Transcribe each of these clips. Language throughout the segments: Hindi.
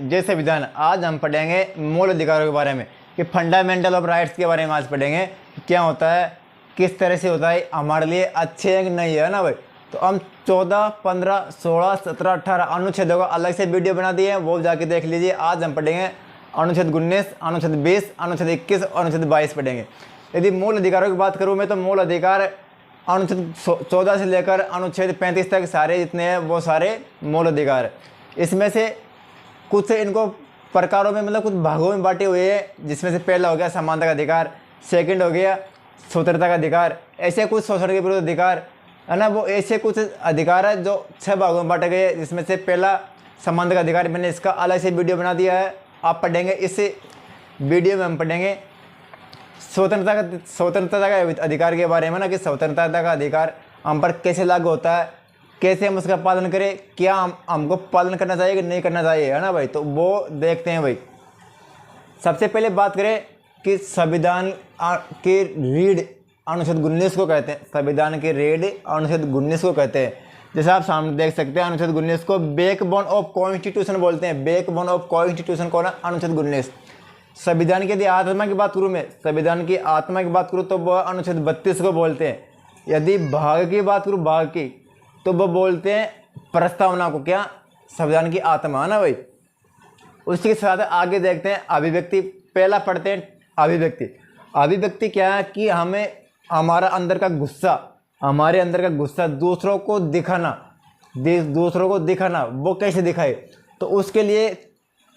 जय संविधान। आज हम पढ़ेंगे मूल अधिकारों के बारे में कि फंडामेंटल ऑफ राइट्स के बारे में आज पढ़ेंगे। क्या होता है, किस तरह से होता है, हमारे लिए अच्छे है कि नहीं है ना भाई। तो हम 14, 15, 16, 17, 18 अनुच्छेदों का अलग से वीडियो बना दिए हैं, वो जाके देख लीजिए। आज हम पढ़ेंगे अनुच्छेद 19, अनुच्छेद 20, अनुच्छेद 21, अनुच्छेद 22 पढ़ेंगे। यदि मूल अधिकारों की बात करूँ मैं तो मूल अधिकार अनुच्छेद 14 से लेकर अनुच्छेद 35 तक सारे जितने हैं वो सारे मूल अधिकार है। इसमें से कुछ इनको प्रकारों में मतलब कुछ भागों में बांटे हुए हैं, जिसमें से पहला हो गया समानता का अधिकार, सेकंड हो गया स्वतंत्रता का अधिकार, ऐसे कुछ शोषण के विरुद्ध अधिकार है ना। वो ऐसे कुछ अधिकार है जो 6 भागों में बांटे गए, जिसमें से पहला समानता का अधिकार। मैंने इसका अलग से वीडियो बना दिया है, आप पढ़ेंगे। इस वीडियो में हम पढ़ेंगे स्वतंत्रता का अधिकार के बारे में ना, कि स्वतंत्रता का अधिकार हम पर कैसे लागू होता है, कैसे हम उसका पालन करें, क्या हमको पालन करना चाहिए कि नहीं करना चाहिए, है ना भाई। तो वो देखते हैं भाई। सबसे पहले बात करें कि संविधान की रीढ़ अनुच्छेद 19 को कहते हैं। संविधान की रीढ़ अनुच्छेद 19 को कहते हैं। जैसे आप सामने देख सकते हैं, अनुच्छेद 19 को बैकबोन ऑफ कॉन्स्टिट्यूशन बोलते हैं। बैकबोन ऑफ कॉन्स्टिट्यूशन कौन है? अनुच्छेद 19। संविधान की यदि आत्मा की बात करूँ मैं, संविधान की आत्मा की बात करूँ तो वह अनुच्छेद 32 को बोलते हैं। यदि भाग की बात करूँ, भाग की, तो वो बोलते हैं प्रस्तावना को। क्या? संविधान की आत्मा, है ना भाई। उसके साथ आगे देखते हैं अभिव्यक्ति। पहला पढ़ते हैं अभिव्यक्ति। अभिव्यक्ति क्या है कि हमें हमारा अंदर का गुस्सा, हमारे अंदर का गुस्सा दूसरों को दिखाना, वो कैसे दिखाए, तो उसके लिए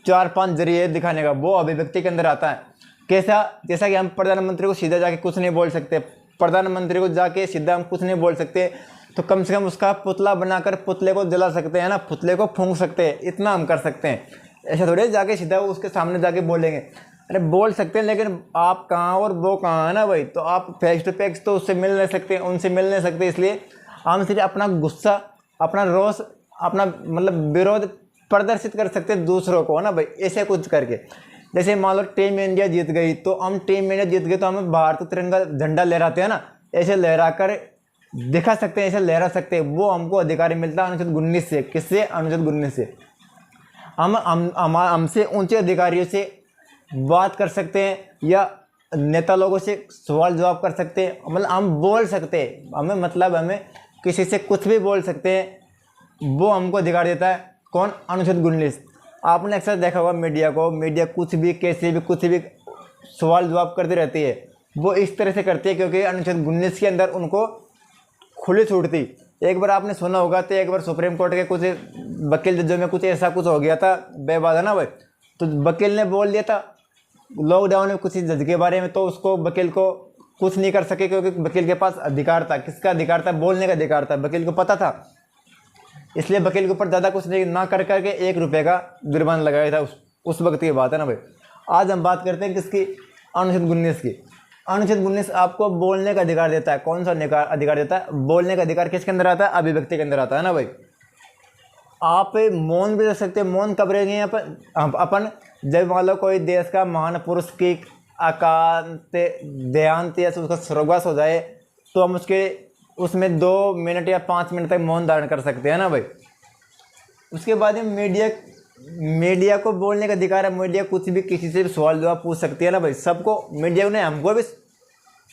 4-5 जरिए दिखाने का, वो अभिव्यक्ति के अंदर आता है। कैसा? जैसा कि हम प्रधानमंत्री को सीधा जाके कुछ नहीं बोल सकते, प्रधानमंत्री को जाके सीधा हम कुछ नहीं बोल सकते, तो कम से कम उसका पुतला बनाकर पुतले को जला सकते हैं ना, पुतले को फूंक सकते हैं, इतना हम कर सकते हैं। ऐसा थोड़े जाके सीधा उसके सामने जाके बोलेंगे। अरे बोल सकते हैं, लेकिन आप कहाँ और वो कहाँ, है ना भाई। तो आप फेस टू फेस तो उससे मिल नहीं सकते, उनसे मिल नहीं सकते। इसलिए हम सिर्फ अपना गुस्सा, अपना रोष, अपना मतलब विरोध प्रदर्शित कर सकते हैं दूसरों को, है ना भाई। ऐसे कुछ करके, जैसे मान लो टीम इंडिया जीत गई, तो हम टीम इंडिया जीत गई तो हम भारत तिरंगा झंडा लहराते हैं ना, ऐसे लहरा कर दिखा सकते हैं, ऐसे लहरा सकते हैं। वो हमको अधिकार मिलता है अनुच्छेद 19 से। किससे? अनुच्छेद 19 से। हम हमसे ऊंचे अधिकारियों से बात कर सकते हैं, या नेता लोगों से सवाल जवाब कर सकते हैं, मतलब हम बोल सकते हैं। हमें किसी से कुछ भी बोल सकते हैं, वो हमको अधिकार देता है। कौन? अनुच्छेद 19। आपने अक्सर देखा होगा मीडिया को, मीडिया कुछ भी कैसे भी कुछ भी सवाल जवाब करती रहती है। वो इस तरह से करती है क्योंकि अनुच्छेद 19 के अंदर उनको खुली छूट थी। एक बार आपने सुना होगा, तो एक बार सुप्रीम कोर्ट के कुछ वकील जजों में कुछ ऐसा कुछ हो गया था, बेबाद, है ना भाई। तो वकील ने बोल दिया था लॉकडाउन में कुछ जज के बारे में, तो उसको वकील को कुछ नहीं कर सके, क्योंकि वकील के पास अधिकार था। किसका अधिकार था? बोलने का अधिकार था। वकील को पता था, इसलिए वकील के ऊपर ज़्यादा कुछ नहीं ना कर करके 1 रुपये का जुर्माना लगाया था। उस वक्त की बात है ना भाई। आज हम बात करते हैं किसकी? अनुच्छेद 19 की। अनुच्छेद 19 आपको बोलने का अधिकार देता है। कौन सा अधिकार देता है? बोलने का अधिकार किसके अंदर आता है? अभिव्यक्ति के अंदर आता है ना भाई। आप मौन भी रह सकते हैं। मौन कब रहेंगे अपन? जब मान लो कोई देश का महान पुरुष की देहांत या उसका स्वर्गवास हो जाए, तो हम उसमें 2 मिनट या 5 मिनट तक मौन धारण कर सकते हैं ना भाई। उसके बाद में मीडिया को बोलने का अधिकार है। मीडिया कुछ भी किसी से भी सवाल जवाब पूछ सकती है ना भाई। सबको, मीडिया ने हमको भी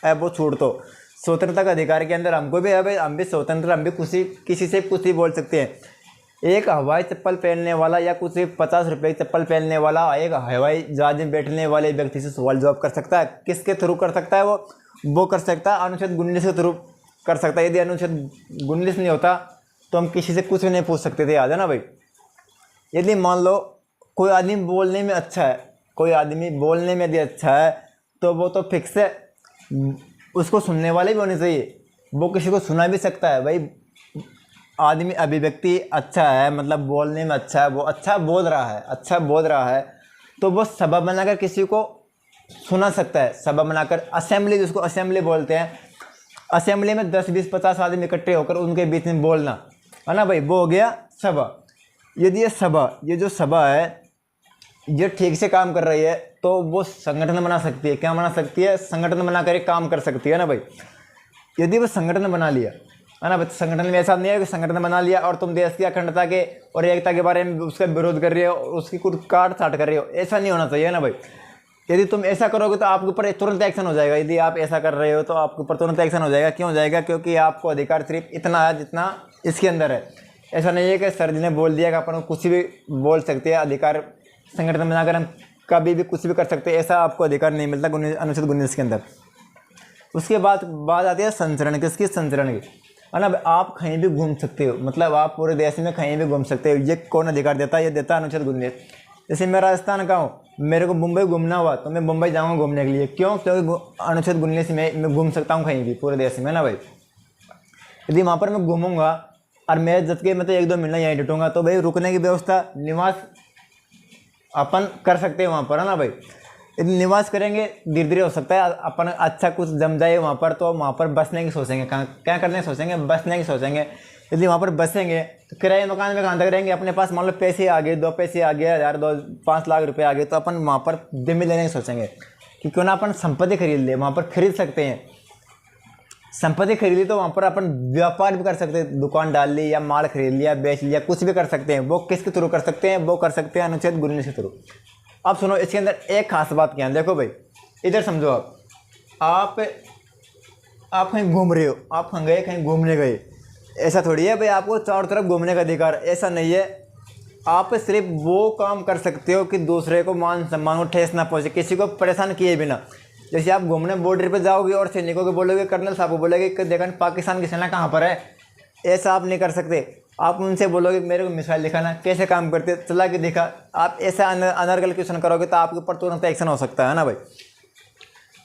है वो छूट। तो स्वतंत्रता का अधिकार के अंदर हमको भी है भाई, हम भी स्वतंत्र, हम भी किसी से कुछ ही बोल सकते हैं। एक हवाई चप्पल पहनने वाला या कुछ 50 रुपये की चप्पल पहनने वाला एक हवाई जहाज में बैठने वाले व्यक्ति से सवाल जवाब कर सकता है। किसके थ्रू कर सकता है? वो कर सकता है अनुच्छेद 19 के थ्रू कर सकता है। यदि अनुच्छेद 19 नहीं होता तो हम किसी से कुछ भी नहीं पूछ सकते थे, याद है ना भाई। यदि मान लो कोई आदमी बोलने में अच्छा है, कोई आदमी बोलने में यदि अच्छा है, तो वो तो फिक्स है, उसको सुनने वाले भी होने चाहिए। वो किसी को सुना भी सकता है भाई। आदमी अभिव्यक्ति अच्छा है, मतलब बोलने में अच्छा है, वो अच्छा बोल रहा है, तो वो सभा बनाकर किसी को सुना सकता है। सभा बनाकर, असेंबली, जिसको असेंबली बोलते हैं, असेंबली में 10, 20, 50 आदमी इकट्ठे होकर उनके बीच में बोलना, है ना भाई, वो हो गया सभा। यदि ये जो सभा है, ये ठीक से काम कर रही है, तो वो संगठन बना सकती है। क्या बना सकती है? संगठन बनाकर काम कर सकती है ना भाई। यदि वो संगठन बना लिया, है ना। संगठन में ऐसा नहीं है कि संगठन बना लिया और तुम देश की अखंडता के और एकता के बारे में उसका विरोध कर रहे हो, उसकी कुछ काट छाट कर रहे हो, ऐसा नहीं होना चाहिए ना भाई। यदि तुम ऐसा करोगे तो आपके ऊपर तुरंत एक्शन हो जाएगा। यदि आप ऐसा कर रहे हो तो आपके ऊपर तुरंत एक्शन हो जाएगा। क्यों हो जाएगा? क्योंकि आपको अधिकार सिर्फ इतना है जितना इसके अंदर है। ऐसा नहीं है कि सर जी ने बोल दिया कि अपन कुछ भी बोल सकते हैं, अधिकार संगठन बनाकर हम कभी भी कुछ भी कर सकते हैं, ऐसा आपको अधिकार नहीं मिलता अनुच्छेद 19 के अंदर। उसके बाद बात आती है संचरण, किसकी? संचरण की, है ना। आप कहीं भी घूम सकते हो, मतलब आप पूरे देश में कहीं भी घूम सकते हो। ये कौन अधिकार देता है? ये देता है अनुच्छेद 19। जैसे मैं राजस्थान का हूँ, मेरे को मुंबई घूमना हुआ तो मैं मुंबई जाऊँगा घूमने के लिए। क्यों? क्योंकि अनुच्छेद 19 में मैं घूम सकता हूँ कहीं भी पूरे देश में ना भाई। यदि वहाँ पर मैं घूमूंगा और मैं जब के मतलब 1-2 महीना यहीं डटूंगा तो भाई रुकने की व्यवस्था, निवास अपन कर सकते हैं वहाँ पर, है ना भाई। यदि निवास करेंगे धीरे धीरे हो सकता है अपन अच्छा कुछ जम जाए वहाँ पर, तो वहाँ पर बसने की सोचेंगे। कहाँ क्या करने की सोचेंगे? बसने की सोचेंगे। यदि वहाँ पर बसेंगे तो किराए मकान में कहाँ तक रहेंगे? अपने पास मान लो पैसे आ गए, 2 पैसे आ गए, 1000 5 लाख रुपए आ गए, तो अपन वहाँ पर जमीन लेने की सोचेंगे कि क्यों ना अपन संपत्ति खरीद ले। वहाँ पर खरीद सकते हैं, संपत्ति खरीद ली तो वहाँ पर अपन व्यापार भी कर सकते हैं, दुकान डाल ली या माल खरीद लिया, बेच लिया, कुछ भी कर सकते हैं। वो किसके थ्रू कर सकते हैं? वो कर सकते हैं अनुच्छेद 19 के थ्रू। अब सुनो, इसके अंदर एक खास बात क्या है, देखो भाई, इधर समझो। आप कहीं घूम रहे हो, आप कहीं गए, कहीं घूमने गए, ऐसा थोड़ी है भाई आपको चारों तरफ घूमने का अधिकार, ऐसा नहीं है। आप सिर्फ वो काम कर सकते हो कि दूसरे को मान सम्मान को ठेस ना पहुँचे, किसी को परेशान किए बिना। जैसे आप घूमने बॉर्डर पे जाओगे और सैनिकों को बोलोगे, कर्नल साहब को बोलोगे कि देखा पाकिस्तान की सेना कहाँ पर है, ऐसा आप नहीं कर सकते। आप उनसे बोलोगे मेरे को मिसाइल दिखाना, कैसे काम करते, चला के दिखा। आप ऐसा अनर्गल क्वेश्चन करोगे तो आपके ऊपर तुरंत एक्शन हो सकता है ना भाई।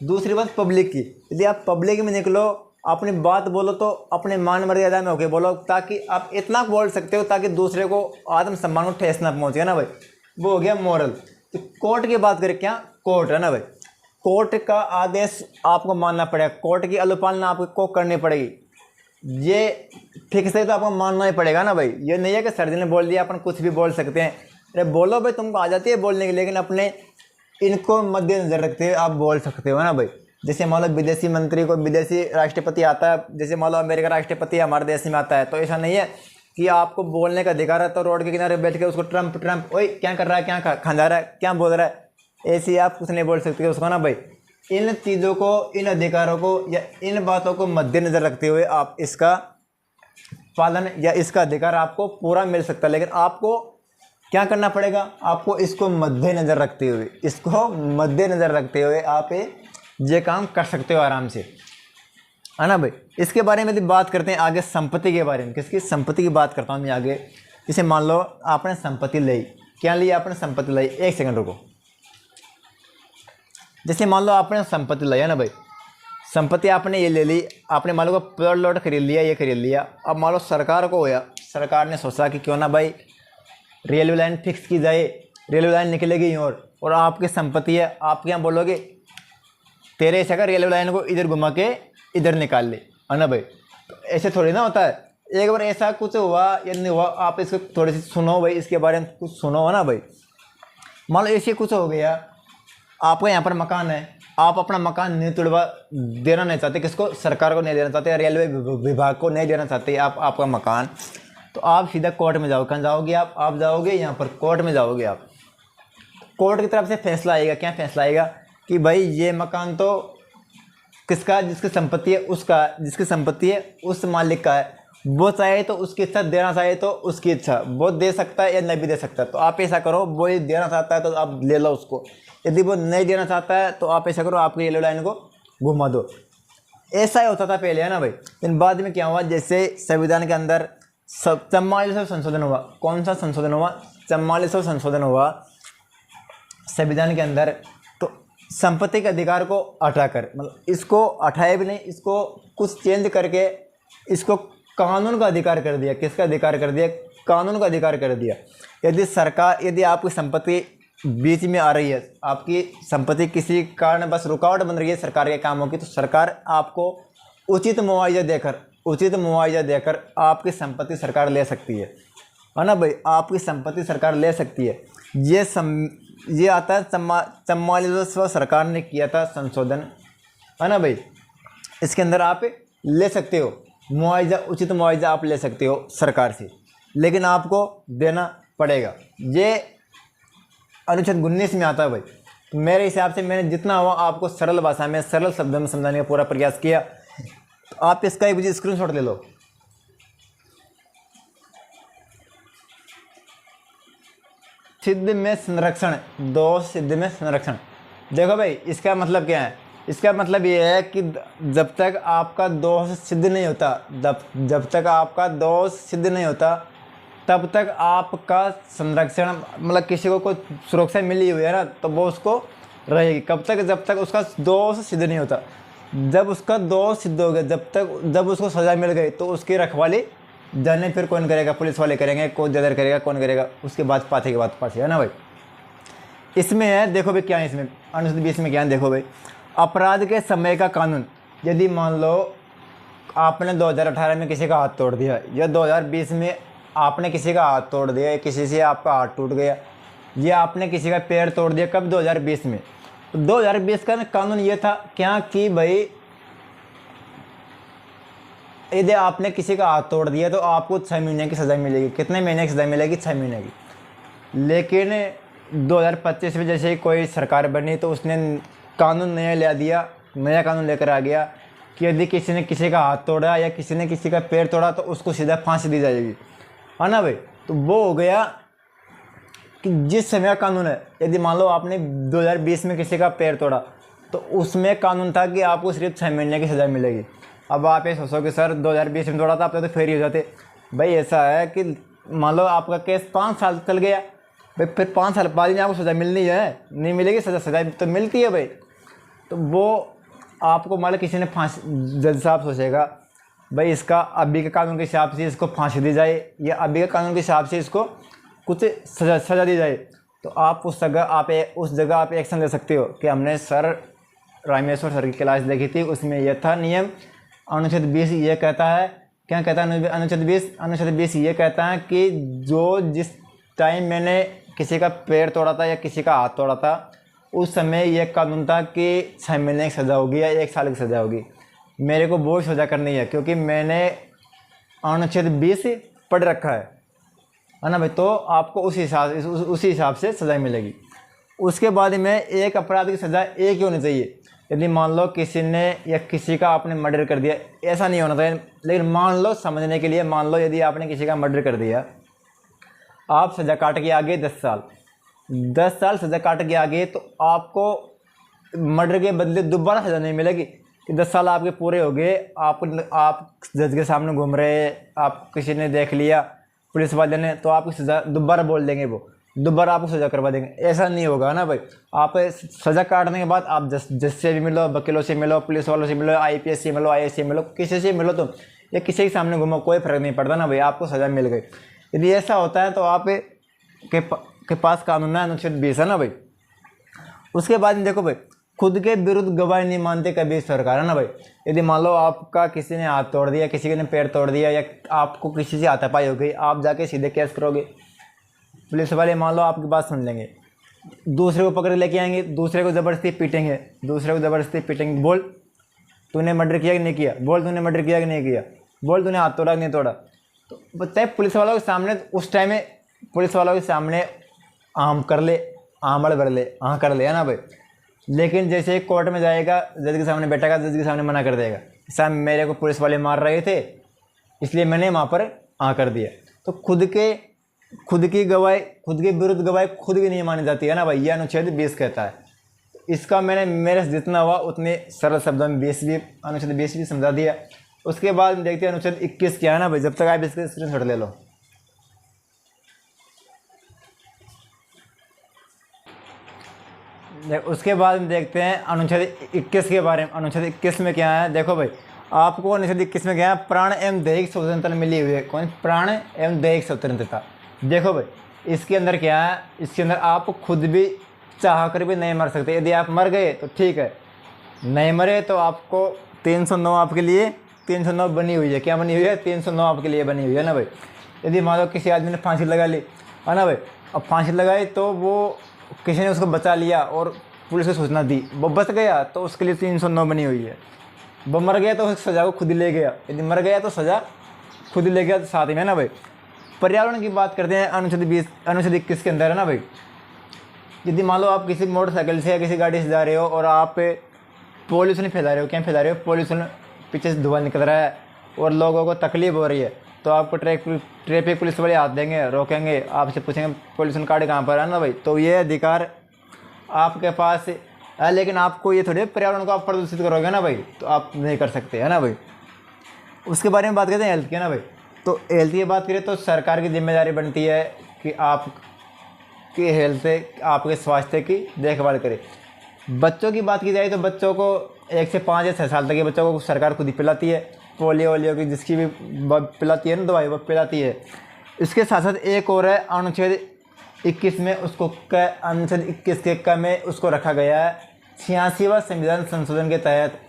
दूसरी बात पब्लिक की, यदि आप पब्लिक में निकलो, अपनी बात बोलो तो अपने मान मर्यादा में होकर बोलो, ताकि आप इतना बोल सकते हो ताकि दूसरे को आत्मसम्मान को ठेस ना पहुँचे ना भाई। वो हो गया मॉरल। तो कोर्ट की बात करें, क्या कोर्ट है ना भाई, कोर्ट का आदेश आपको मानना पड़ेगा, कोर्ट की अनुपालना आपको करनी पड़ेगी। ये फिक्स है तो आपको मानना ही पड़ेगा ना भाई। ये नहीं है कि सर जी ने बोल दिया अपन कुछ भी बोल सकते हैं। अरे बोलो भाई, तुमको आ जाती है बोलने की, लेकिन अपने इनको मद्देनजर रखते हुए आप बोल सकते हो ना भाई। जैसे मान लो विदेशी मंत्री को विदेशी राष्ट्रपति आता है, जैसे मान लो अमेरिका राष्ट्रपति हमारे देश में आता है, तो ऐसा नहीं है कि आपको बोलने का अधिकार है तो रोड के किनारे बैठ के उसको ट्रम्प ओए क्या कर रहा है, क्या खा रहा है, क्या बोल रहा है, ऐसे आप कुछ नहीं बोल सकते उसको ना भाई। इन चीज़ों को, इन अधिकारों को या इन बातों को मद्देनजर रखते हुए आप इसका पालन या इसका अधिकार आपको पूरा मिल सकता है। लेकिन आपको क्या करना पड़ेगा? आपको इसको मद्देनजर रखते हुए, इसको मद्देनजर रखते हुए आप ये काम कर सकते हो आराम से, है ना भाई। इसके बारे में यदि बात करते हैं आगे, संपत्ति के बारे में, किसकी? संपत्ति की बात करता हूँ मैं आगे। जैसे मान लो आपने संपत्ति ली, क्या ली आपने? संपत्ति ली। एक सेकंड रुको। जैसे मान लो आपने संपत्ति ली है ना भाई, संपत्ति आपने ये ले ली, आपने मान लो प्लॉट लॉट खरीद लिया, ये खरीद लिया। अब मान लो सरकार को होया, सरकार ने सोचा कि क्यों ना भाई रेलवे लाइन फिक्स की जाए, रेलवे लाइन निकलेगी यूँ और आपकी संपत्ति है, आप क्या बोलोगे? तेरे ऐसा कर रेलवे लाइन को इधर घुमा के इधर निकाल ले, है ना भाई। तो ऐसे थोड़ी ना होता है। एक बार ऐसा कुछ हुआ या नहीं हुआ, आप इसको थोड़ी सी सुनो भाई, इसके बारे में कुछ सुनो, है ना भाई। मान लो ऐसे कुछ हो गया, आपका यहाँ पर मकान है, आप अपना मकान नहीं तुड़वा देना नहीं चाहते, किसको? सरकार को नहीं देना चाहते, रेलवे विभाग को नहीं देना चाहते आप आपका मकान, तो आप सीधा कोर्ट में जाओगे। कहाँ जाओगे आप जाओगे यहाँ पर कोर्ट में जाओगे। आप कोर्ट की तरफ से फैसला आएगा, क्या फैसला आएगा कि भाई ये मकान तो किसका? जिसकी संपत्ति है उसका, जिसकी संपत्ति है उस मालिक का है। वो चाहे तो उसकी इच्छा, देना चाहे तो उसकी इच्छा, वो दे सकता है या नहीं भी दे सकता है। तो आप ऐसा करो, वो ये देना चाहता है तो आप ले लो उसको, यदि वो नहीं देना चाहता है तो आप ऐसा करो, आपकी रेलवे लाइन को घुमा दो। ऐसा ही होता था पहले, है ना भाई। लेकिन बाद में क्या हुआ, जैसे संविधान के अंदर 44वां संशोधन हुआ। कौन सा संशोधन हुआ? 44वां संशोधन हुआ संविधान के अंदर। तो संपत्ति के अधिकार को हटाकर, मतलब इसको हटाए भी नहीं, इसको कुछ चेंज करके इसको कानून का अधिकार कर दिया। किसका अधिकार कर दिया? कानून का अधिकार कर दिया। यदि सरकार, यदि आपकी संपत्ति बीच में आ रही है, आपकी संपत्ति किसी कारण बस रुकावट बन रही है सरकार के कामों की, तो सरकार आपको उचित मुआवजा देकर आपकी संपत्ति सरकार ले सकती है ना भाई। आपकी संपत्ति सरकार ले सकती है। ये आता है 44वां सरकार ने किया था संशोधन, है ना भाई। इसके अंदर आप ले सकते हो। मुआवजा, उचित मुआवजा आप ले सकते हो सरकार से, लेकिन आपको देना पड़ेगा। ये अनुच्छेद 19 में आता है भाई। तो मेरे हिसाब से मैंने जितना हुआ आपको सरल भाषा में, सरल शब्दों में समझाने का पूरा प्रयास किया। तो आप इसका एक स्क्रीनशॉट ले लो। सिद्ध में संरक्षण, दोष सिद्ध में संरक्षण। देखो भाई, इसका मतलब क्या है? इसका मतलब ये है कि जब तक आपका दोष सिद्ध नहीं होता, जब तक आपका दोष सिद्ध नहीं होता, तब तक आपका संरक्षण, मतलब किसी को कोई सुरक्षा मिली हुई है ना, तो वो उसको रहेगी। कब तक? जब तक उसका दोष सिद्ध नहीं होता। जब उसका दोष सिद्ध हो गया, जब उसको सज़ा मिल गई, तो उसकी रखवाली जाने फिर कौन करेगा? पुलिस वाले करेंगे, कौन जजर करेगा, कौन करेगा? उसके बाद पाथे के बाद पाथे, है ना भाई। इसमें है, देखो भाई क्या है इसमें, अनुच्छेद 20 में क्या है, देखो भाई। अपराध के समय का कानून, यदि मान लो आपने 2018 में किसी का हाथ तोड़ दिया, या 2020 में आपने किसी का हाथ तोड़ दिया, या किसी से आपका हाथ टूट गया, या आपने किसी का पैर तोड़ दिया, कब? 2020 में। तो 2020 का कानून ये था क्या कि भाई यदि आपने किसी का हाथ तोड़ दिया तो आपको 6 महीने की सज़ा मिलेगी। कितने महीने की सज़ा मिलेगी? 6 महीने की। लेकिन 2025 में जैसे ही कोई सरकार बनी तो उसने कानून नया कानून लेकर आ गया कि यदि किसी ने किसी का हाथ तोड़ा या किसी ने किसी का पैर तोड़ा तो उसको सीधा फांसी दी जाएगी, है ना भाई। तो वो हो गया कि जिस समय का कानून है, यदि मान लो आपने 2020 में किसी का पैर तोड़ा तो उसमें कानून था कि आपको सिर्फ 6 महीने की सज़ा मिलेगी। अब आप ये सोचो कि सर 2020 में तोड़ा था, आप तो फेल ही हो जाते। भाई ऐसा है कि मान लो आपका केस 5 साल चल गया, भाई फिर 5 साल बाद ही आपको सज़ा मिलनी है, नहीं मिलेगी सज़ा तो मिलती है भाई। तो वो आपको मान लो किसी ने फांसी, जज साहब सोचेगा भाई इसका अभी के कानून के हिसाब से इसको फांसी दी जाए, या अभी के कानून के हिसाब से इसको कुछ सज़ा दी जाए, तो आप उस जगह आप एक्शन ले सकते हो कि हमने सर रामेश्वर सर की क्लास देखी थी, उसमें यह था नियम। अनुच्छेद 20 ये कहता है, क्या कहता है अनुच्छेद 20 ये कहता है कि जिस टाइम मैंने किसी का पैर तोड़ा था या किसी का हाथ तोड़ा था, उस समय यह कानून था कि 6 महीने की सज़ा होगी या 1 साल की सज़ा होगी। मेरे को वो सज़ा करनी है क्योंकि मैंने अनुच्छेद 20 पढ़ रखा है ना भाई। तो आपको उसी हिसाब से सज़ा मिलेगी। उसके बाद में एक अपराध की सज़ा एक ही होनी चाहिए। यदि मान लो किसी ने या किसी का आपने मर्डर कर दिया, ऐसा नहीं होना चाहिए, लेकिन मान लो समझने के लिए, मान लो यदि आपने किसी का मर्डर कर दिया, आप सज़ा काट के आ गए 10 साल सज़ा काट के आ गए, तो आपको मर्डर के बदले दोबारा सज़ा नहीं मिलेगी कि 10 साल आपके पूरे हो गए, आप जज के सामने घूम रहे, आप किसी ने देख लिया पुलिस वाले ने, तो आपकी सज़ा दोबारा बोल देंगे, वो दोबारा आपको सज़ा करवा देंगे। ऐसा नहीं होगा ना भाई। आप सज़ा काटने के बाद आप जज से भी मिलो, वकीलों से मिलो, पुलिस वालों से मिलो, IPS से मिलो, IAS से मिलो, किसी से मिलो तुम, या किसी के सामने घूमो, कोई फ़र्क नहीं पड़ता ना भाई, आपको सज़ा मिल गई। यदि ऐसा होता है तो आप के पास कानून है अनुच्छेद 20, है ना भाई। उसके बाद देखो भाई, खुद के विरुद्ध गवाही नहीं मानते कभी सरकार, है ना भाई। यदि मान लो आपका किसी ने हाथ तोड़ दिया, किसी ने पैर तोड़ दिया, या आपको किसी से हाथापाई हो गई, आप जाके सीधे केस करोगे, पुलिस वाले मान लो आपकी बात सुन लेंगे, दूसरे को पकड़ लेके आएंगे, दूसरे को ज़बरदस्ती पीटेंगे, बोल तूने मर्डर किया कि नहीं किया, बोल तूने मर्डर किया कि नहीं किया, बोल तूने हाथ तोड़ा कि नहीं तोड़ा। तो बताए पुलिस वालों के सामने, उस टाइम में पुलिस वालों के सामने कर ले, है ना भाई। लेकिन जैसे कोर्ट में जाएगा, जज के सामने बैठेगा, जज के सामने मना कर देगा, साहब मेरे को पुलिस वाले मार रहे थे इसलिए मैंने वहाँ पर कर दिया। तो खुद की गवाही, खुद के विरुद्ध गवाही खुद की नहीं मानी जाती है ना भाई, यह अनुच्छेद 20 कहता है। इसका मैंने मेरे से जितना हुआ उतने सरल शब्दों में अनुच्छेद 20 भी समझा दिया। उसके बाद देखते हैं अनुच्छेद 21 क्या है ना भाई। जब तक आप इसके स्क्रीनशॉट ले लो। उसके बाद में देखते हैं अनुच्छेद 21 के बारे में। अनुच्छेद 21 में क्या है, देखो भाई, आपको अनुच्छेद 21 में क्या है, प्राण एवं दैहिक स्वतंत्रता मिली हुई है। कौन? प्राण एवं दैहिक स्वतंत्रता। देखो भाई, इसके अंदर क्या है, इसके अंदर आप खुद भी चाह कर भी नहीं मर सकते। यदि आप मर गए तो ठीक है, नहीं मरे तो आपको 309 आपके लिए 309 बनी हुई है। क्या बनी हुई है? 309 आपके लिए बनी हुई है ना भाई। यदि मान लो किसी आदमी ने फांसी लगा ली, है ना भाई, अब फांसी लगाई तो वो किसी ने उसको बचा लिया और पुलिस को सूचना दी, वो बच गया, तो उसके लिए 309 बनी हुई है। वो मर गया तो उस सज़ा को खुद ही ले गया, यदि मर गया तो सज़ा खुद ही ले गया साथ ही में ना भाई। पर्यावरण की बात करते हैं अनुच्छेद 21 के अंदर है ना भाई। यदि मान लो आप किसी मोटरसाइकिल से या किसी गाड़ी से जा रहे हो और आप पॉल्यूशन फैला रहे हो, क्या फैला रहे हो, पॉल्यूशन, पीछे से धुआं निकल रहा है और लोगों को तकलीफ हो रही है, तो आपको ट्रैफिक पुलिस वाले हाथ देंगे, रोकेंगे, आपसे पूछेंगे पॉल्यूशन कार्ड कहाँ पर है ना भाई। तो ये अधिकार आपके पास है, लेकिन आपको ये थोड़े पर्यावरण को आप प्रदूषित करोगे ना भाई, तो आप नहीं कर सकते है ना भाई। उसके बारे में बात करते हैं हेल्थ की ना भाई। तो हेल्थ की बात करें तो सरकार की जिम्मेदारी बनती है कि आपकी हेल्थ से, आपके स्वास्थ्य की देखभाल करे। बच्चों की बात की जाए तो बच्चों को 1 से 5 या 6 साल तक के बच्चों को सरकार खुद ही पिलाती है, पोलियो वोलियो की जिसकी भी पिलाती है ना दवाई, वो पिलाती है। इसके साथ साथ एक और है अनुच्छेद 21 में, उसको अनुच्छेद 21 के क में उसको रखा गया है 86वां संविधान संशोधन के तहत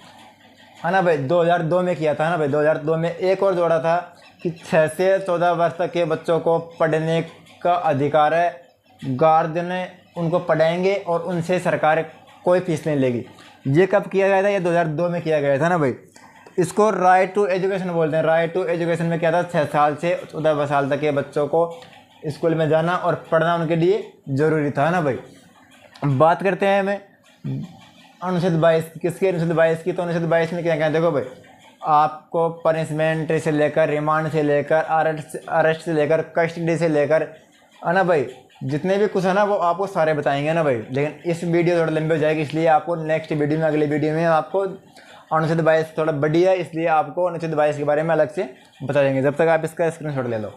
है ना भाई, 2002 में किया था ना भाई। 2002 में एक और जोड़ा था कि 6 से 14 वर्ष तक के बच्चों को पढ़ने का अधिकार है, गार्जियन उनको पढ़ाएंगे और उनसे सरकार कोई फीस नहीं लेगी। ये कब किया गया था? ये 2002 में किया गया था ना भाई। इसको राइट टू एजुकेशन बोलते हैं। राइट टू एजुकेशन में क्या था, 6 साल से 14 साल तक के बच्चों को स्कूल में जाना और पढ़ना उनके लिए ज़रूरी था ना भाई। बात करते हैं हमें अनुच्छेद 22, किसके अनुच्छेद 22 की। तो अनुच्छेद 22 में क्या क्या, देखो भाई, आपको पनिशमेंट से लेकर, रिमांड से लेकर, अरेस्ट से लेकर, कस्टडी से लेकर है ना भाई, जितने भी कुछ है ना वो आपको सारे बताएंगे ना भाई। लेकिन इस वीडियो थोड़ा लंबी हो जाएगी, इसलिए आपको नेक्स्ट वीडियो में, अगले वीडियो में आपको अनुच्छेद 22 थोड़ा बड़ी है, इसलिए आपको अनुच्छेद 22 के बारे में अलग से बताएंगे। जब तक आप इसका स्क्रीनशॉट ले लो।